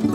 Hi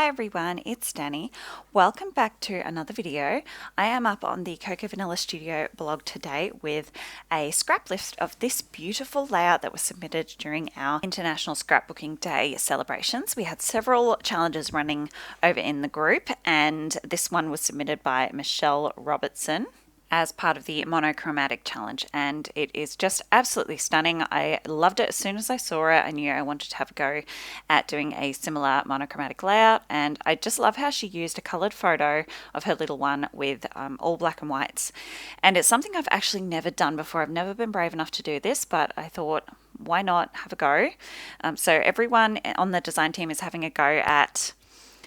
everyone, it's Danny. Welcome back to another video. I am up on the Cocoa Vanilla Studio blog today with a scrap list of this beautiful layout that was submitted during our International Scrapbooking Day celebrations. We had several challenges running over in the group, and this one was submitted by Michelle Robertson as part of the monochromatic challenge, and it is just absolutely stunning. I loved it as soon as I saw it. I knew I wanted to have a go at doing a similar monochromatic layout, and I just love how she used a coloured photo of her little one with all black and whites. And it's something I've actually never done before. I've never been brave enough to do this, but I thought, why not have a go? So everyone on the design team is having a go at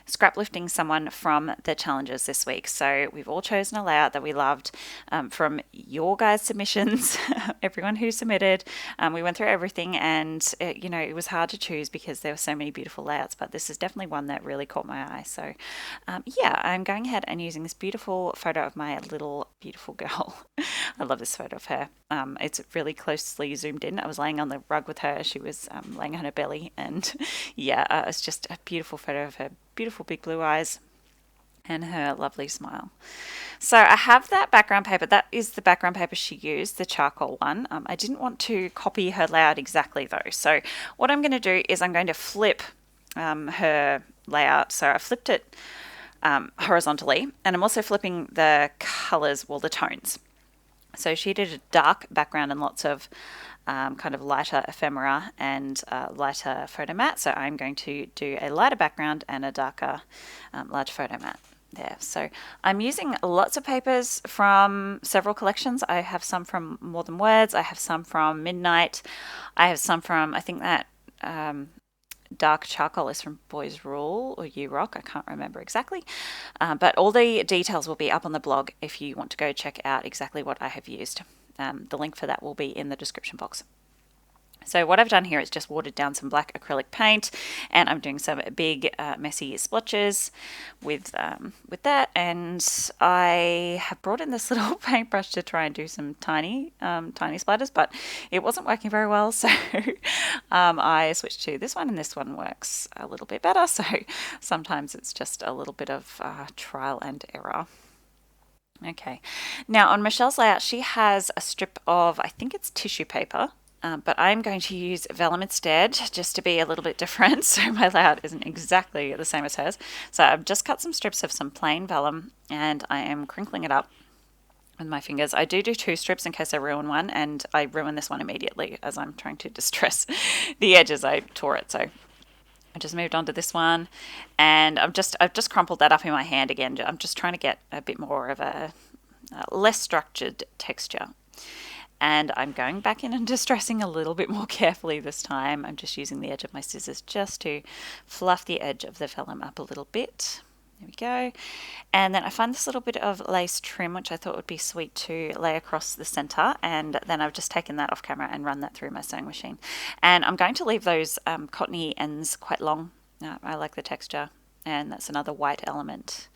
scraplifting someone from the challenges this week. So we've all chosen a layout that we loved from your guys' submissions, everyone who submitted. We went through everything, and it was hard to choose because there were so many beautiful layouts, but this is definitely one that really caught my eye. So I'm going ahead and using this beautiful photo of my little beautiful girl. I love this photo of her. It's really closely zoomed in. I was laying on the rug with her. She was laying on her belly, and it's just a beautiful photo of her beautiful big blue eyes and her lovely smile. So I have that background paper. That is the background paper she used, the charcoal one. I didn't want to copy her layout exactly though. So what I'm going to do is I'm going to flip her layout. So I flipped it horizontally, and I'm also flipping the colors, the tones. So she did a dark background and lots of kind of lighter ephemera and lighter photo mat. So I'm going to do a lighter background and a darker large photo mat there. So I'm using lots of papers from several collections. I have some from More Than Words. I have some from Midnight. I have some from, I think that dark charcoal is from Boys Rule or You Rock. I can't remember exactly. But all the details will be up on the blog if you want to go check out exactly what I have used. The link for that will be in the description box. So what I've done here is just watered down some black acrylic paint, and I'm doing some big messy splotches with that, and I have brought in this little paintbrush to try and do some tiny splatters, but it wasn't working very well, so I switched to this one, and this one works a little bit better. So sometimes it's just a little bit of trial and error. Okay, now on Michelle's layout, she has a strip of, I think it's tissue paper, but I'm going to use vellum instead, just to be a little bit different. So my layout isn't exactly the same as hers. So I've just cut some strips of some plain vellum, and I am crinkling it up with my fingers. I do 2 strips in case I ruin one, and I ruin this one immediately as I'm trying to distress the edges. I tore it, so I just moved on to this one, and I've just crumpled that up in my hand again. I'm just trying to get a bit more of a less structured texture. And I'm going back in and distressing a little bit more carefully this time. I'm just using the edge of my scissors just to fluff the edge of the vellum up a little bit. There we go. And then I find this little bit of lace trim, which I thought would be sweet to lay across the center. And then I've just taken that off camera and run that through my sewing machine. And I'm going to leave those cottony ends quite long. I like the texture. And that's another white element.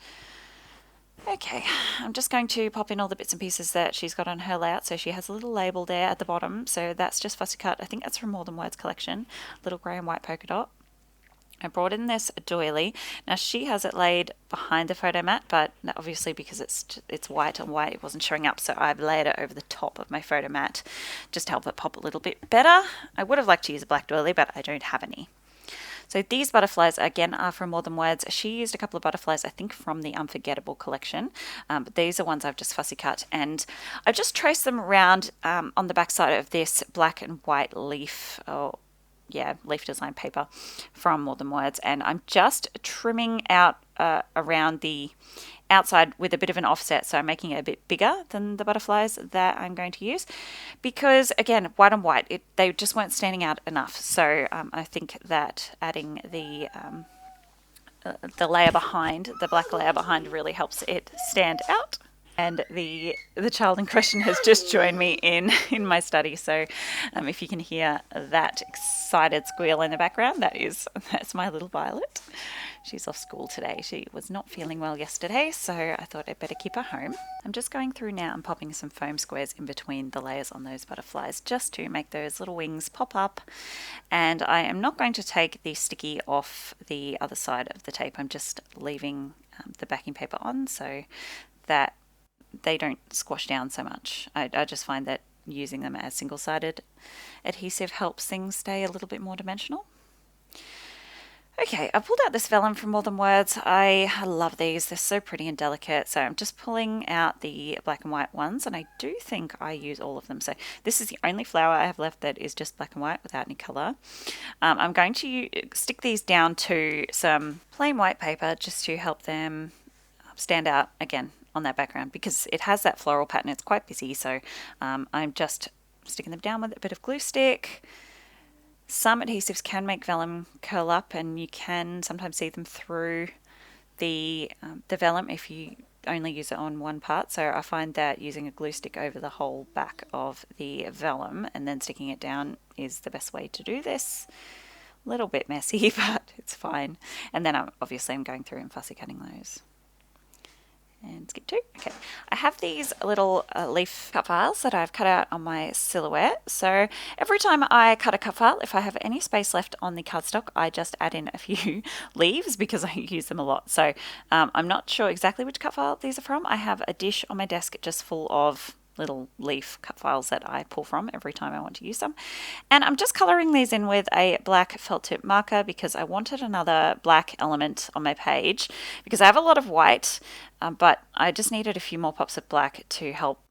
Okay, I'm just going to pop in all the bits and pieces that she's got on her layout. So she has a little label there at the bottom. So that's just fussy cut. I think that's from More Than Words collection. Little grey and white polka dot. I brought in this doily. Now she has it laid behind the photo mat, but obviously because it's white on white, it wasn't showing up. So I've layered it over the top of my photo mat just to help it pop a little bit better. I would have liked to use a black doily, but I don't have any. So these butterflies, again, are from More Than Words. She used a couple of butterflies, I think, from the Unforgettable collection. But these are ones I've just fussy cut. And I've just traced them around on the back side of this black and white leaf, leaf design paper from More Than Words. And I'm just trimming out around the outside with a bit of an offset, so I'm making it a bit bigger than the butterflies that I'm going to use, because again, white on white, they just weren't standing out enough. So I think that adding the layer behind, the black layer behind, really helps it stand out. And the child in question has just joined me in my study, so if you can hear that excited squeal in the background, that's my little Violet. She's off school today. She was not feeling well yesterday, so I thought I'd better keep her home. I'm just going through now and popping some foam squares in between the layers on those butterflies just to make those little wings pop up. And I am not going to take the sticky off the other side of the tape. I'm just leaving the backing paper on so that they don't squash down so much. I just find that using them as single-sided adhesive helps things stay a little bit more dimensional. Okay, I pulled out this vellum from More Than Words. I love these. They're so pretty and delicate. So I'm just pulling out the black and white ones, and I do think I use all of them. So this is the only flower I have left that is just black and white without any colour. I'm going to stick these down to some plain white paper just to help them stand out again on that background because it has that floral pattern. It's quite busy, so I'm just sticking them down with a bit of glue stick. Some adhesives can make vellum curl up, and you can sometimes see them through the vellum if you only use it on one part. So I find that using a glue stick over the whole back of the vellum and then sticking it down is the best way to do this. A little bit messy, but it's fine. And then I'm going through and fussy cutting those. And skip 2. Okay, I have these little leaf cut files that I've cut out on my silhouette. So every time I cut a cut file, if I have any space left on the cardstock, I just add in a few leaves because I use them a lot. So I'm not sure exactly which cut file these are from. I have a dish on my desk just full of little leaf cut files that I pull from every time I want to use them. And I'm just colouring these in with a black felt tip marker because I wanted another black element on my page because I have a lot of white, but I just needed a few more pops of black to help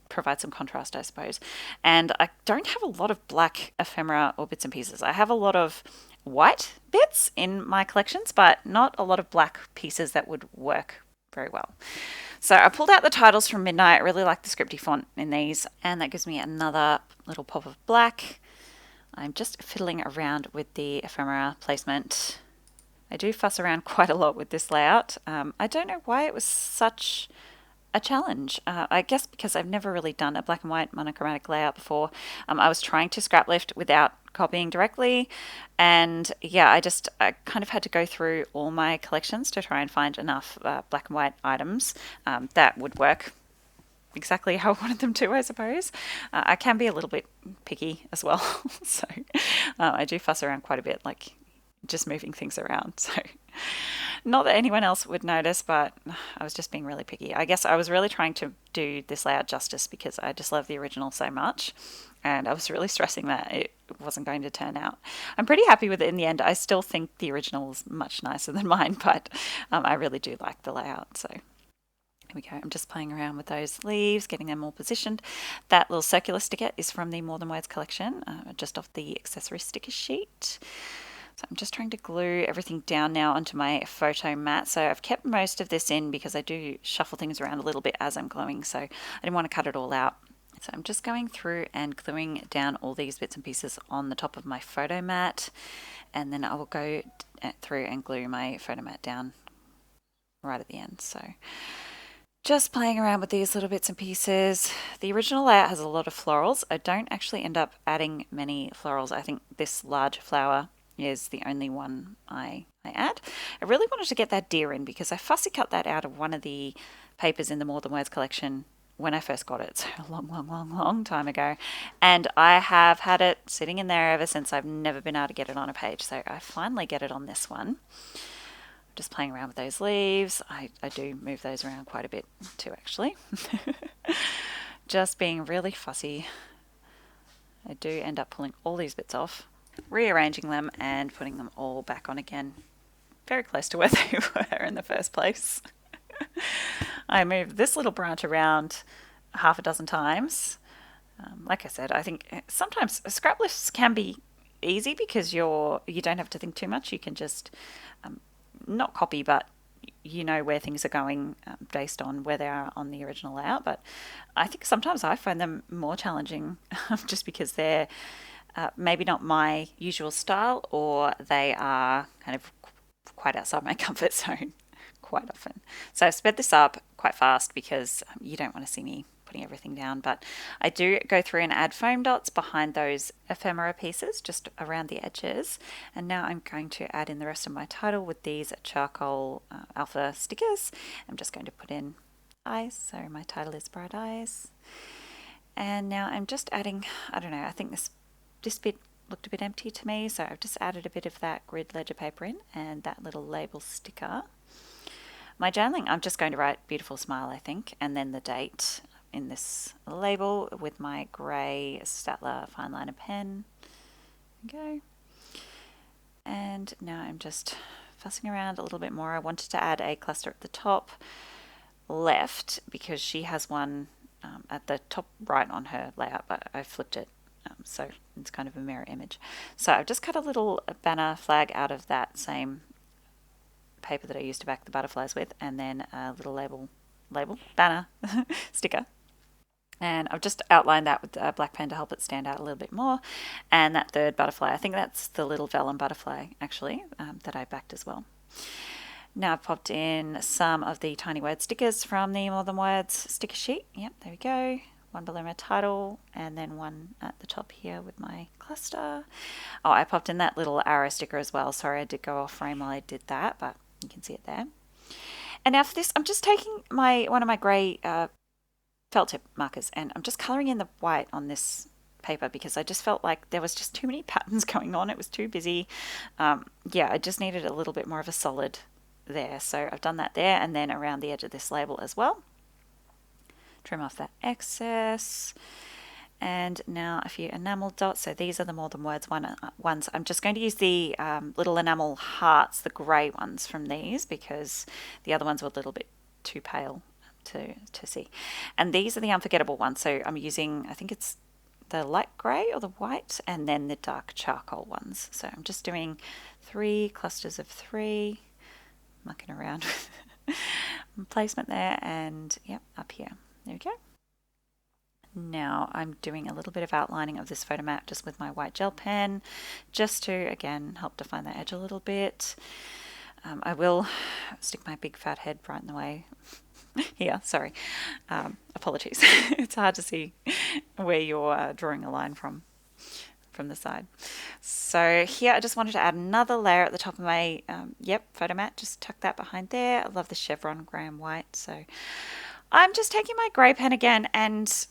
provide some contrast, I suppose. And I don't have a lot of black ephemera or bits and pieces. I have a lot of white bits in my collections, but not a lot of black pieces that would work very well. So I pulled out the titles from Midnight. I really like the scripty font in these, and that gives me another little pop of black. I'm just fiddling around with the ephemera placement. I do fuss around quite a lot with this layout. I don't know why it was such a challenge. I guess because I've never really done a black and white monochromatic layout before. I was trying to scrap lift without copying directly, and yeah, I kind of had to go through all my collections to try and find enough black and white items that would work exactly how I wanted them to, I suppose. I can be a little bit picky as well, so I do fuss around quite a bit, like just moving things around. So not that anyone else would notice, but I was just being really picky. I guess I was really trying to do this layout justice because I just love the original so much, and I was really stressing that it wasn't going to turn out. I'm pretty happy with it in the end. I still think the original is much nicer than mine, but I really do like the layout. So here we go. I'm just playing around with those leaves, getting them all positioned. That little circular sticker is from the More Than Words collection, just off the accessory sticker sheet. So I'm just trying to glue everything down now onto my photo mat. So I've kept most of this in because I do shuffle things around a little bit as I'm gluing, so I didn't want to cut it all out. So I'm just going through and gluing down all these bits and pieces on the top of my photo mat, and then I will go through and glue my photo mat down right at the end. So just playing around with these little bits and pieces. The original layout has a lot of florals. I don't actually end up adding many florals. I think this large flower is the only one I add. I really wanted to get that deer in because I fussy cut that out of one of the papers in the More Than Words collection when I first got it, so a long time ago. And I have had it sitting in there ever since. I've never been able to get it on a page, so I finally get it on this one. Just playing around with those leaves. I do move those around quite a bit too, actually. Just being really fussy. I do end up pulling all these bits off, rearranging them and putting them all back on again, very close to where they were in the first place. I moved this little branch around half a dozen times. Like I said, I think sometimes scrap lifts can be easy because you don't have to think too much. You can just not copy, but you know where things are going based on where they are on the original layout. But I think sometimes I find them more challenging just because they're maybe not my usual style, or they are kind of quite outside my comfort zone quite often. So I've sped this up quite fast because you don't want to see me putting everything down, but I do go through and add foam dots behind those ephemera pieces just around the edges. And now I'm going to add in the rest of my title with these charcoal alpha stickers. I'm just going to put in eyes, so my title is Bright Eyes. And now I'm just adding, I don't know, I think this bit looked a bit empty to me, so I've just added a bit of that grid ledger paper in and that little label sticker. My journaling, I'm just going to write beautiful smile, I think, and then the date in this label with my grey Statler fine liner pen. There we go. And now I'm just fussing around a little bit more. I wanted to add a cluster at the top left because she has one at the top right on her layout, but I flipped it, so it's kind of a mirror image. So I've just cut a little banner flag out of that same paper that I used to back the butterflies with, and then a little banner sticker, and I've just outlined that with a black pen to help it stand out a little bit more. And that third butterfly, I think that's the little vellum butterfly actually, that I backed as well. Now I've popped in some of the tiny word stickers from the More Than Words sticker sheet. Yep, there we go. One below my title and then one at the top here with my cluster. Oh, I popped in that little arrow sticker as well. Sorry, I did go off frame while I did that, but you can see it there. And now for this, I'm just taking one of my grey felt tip markers and I'm just colouring in the white on this paper because I just felt like there was just too many patterns going on. It was too busy. Yeah, I just needed a little bit more of a solid there. So I've done that there and then around the edge of this label as well. Trim off that excess. And now a few enamel dots. So these are the More Than Words ones. I'm just going to use the little enamel hearts, the grey ones from these, because the other ones were a little bit too pale to see. And these are the unforgettable ones. So I'm using, I think it's the light grey or the white, and then the dark charcoal ones. So I'm just doing 3 clusters of 3, mucking around with placement there, and yep, up here. There we go. Now I'm doing a little bit of outlining of this photo mat just with my white gel pen, just to again help define that edge a little bit. I will stick my big fat head right in the way here, sorry. Apologies. It's hard to see where you're drawing a line from the side. So here I just wanted to add another layer at the top of my photo mat, just tuck that behind there. I love the chevron grey and white, so I'm just taking my grey pen again, and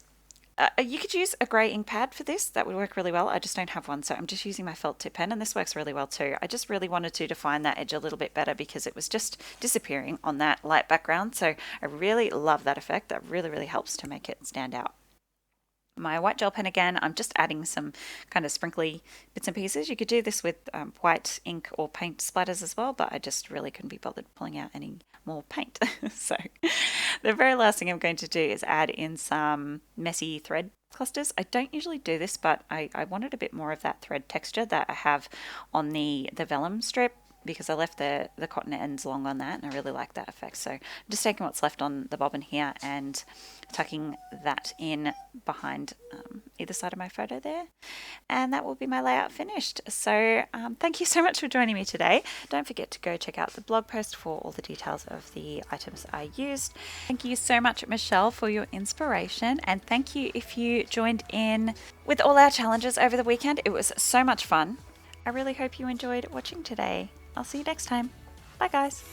you could use a grey ink pad for this. That would work really well. I just don't have one, so I'm just using my felt tip pen, and this works really well too. I just really wanted to define that edge a little bit better because it was just disappearing on that light background. So I really love that effect. That really, really helps to make it stand out. My white gel pen again, I'm just adding some kind of sprinkly bits and pieces. You could do this with white ink or paint splatters as well, but I just really couldn't be bothered pulling out any more paint. So the very last thing I'm going to do is add in some messy thread clusters. I don't usually do this, but I wanted a bit more of that thread texture that I have on the vellum strip, because I left the cotton ends long on that and I really like that effect. So I'm just taking what's left on the bobbin here and tucking that in behind either side of my photo there, and that will be my layout finished. So thank you so much for joining me today. Don't forget to go check out the blog post for all the details of the items I used. Thank you so much, Michelle, for your inspiration, and thank you if you joined in with all our challenges over the weekend. It was so much fun. I really hope you enjoyed watching today. I'll see you next time. Bye guys.